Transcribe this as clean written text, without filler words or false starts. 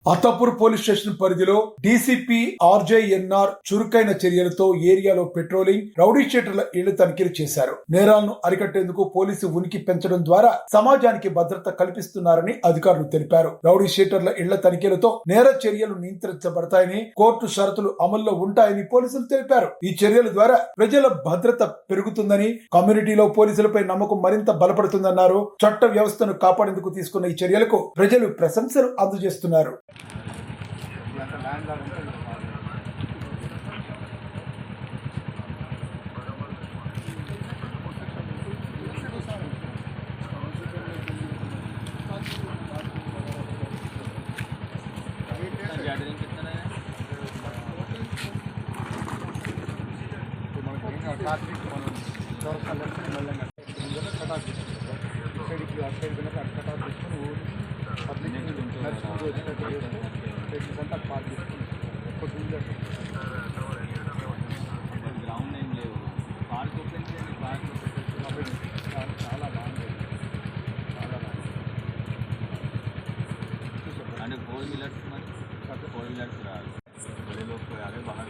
Attapur police station పరిధిలో DCP ఆర్జేఎన్ఆర్ చురుకైన చర్యలతో ఏరియాలో పెట్రోలింగ్, రౌడీ షీటర్ల ఇళ్లు తనిఖీలు చేశారు. నేరాలను అరికట్టేందుకు పోలీసు ఉనికి పెంచడం ద్వారా సమాజానికి భద్రత కల్పిస్తున్నారని అధికారులు తెలిపారు. రౌడీ షీటర్ల ఇళ్ల తనిఖీలతో నేర చర్యలు నియంత్రించబడతాయని, కోర్టు షరతులు అమల్లో ఉంటాయని పోలీసులు తెలిపారు. ఈ చర్యల ద్వారా ప్రజల భద్రత పెరుగుతుందని, కమ్యూనిటీలో పోలీసులపై నమ్మకం మరింత బలపడుతుందన్నారు. చట్ట వ్యవస్థను కాపాడేందుకు తీసుకున్న ఈ చర్యలకు ప్రజలు ప్రశంసలు అందజేస్తున్నారు. గ్రౌండ్ ఏం లేవు, పార్క్ ఓపెన్ చేయండి. పార్క్ చాలా బాగుంది, చాలా బాగుంది. అంటే 4 వీలర్స్ మరి 4 వీలర్స్ రాదు. बड़े लोग को आ रहे बाहर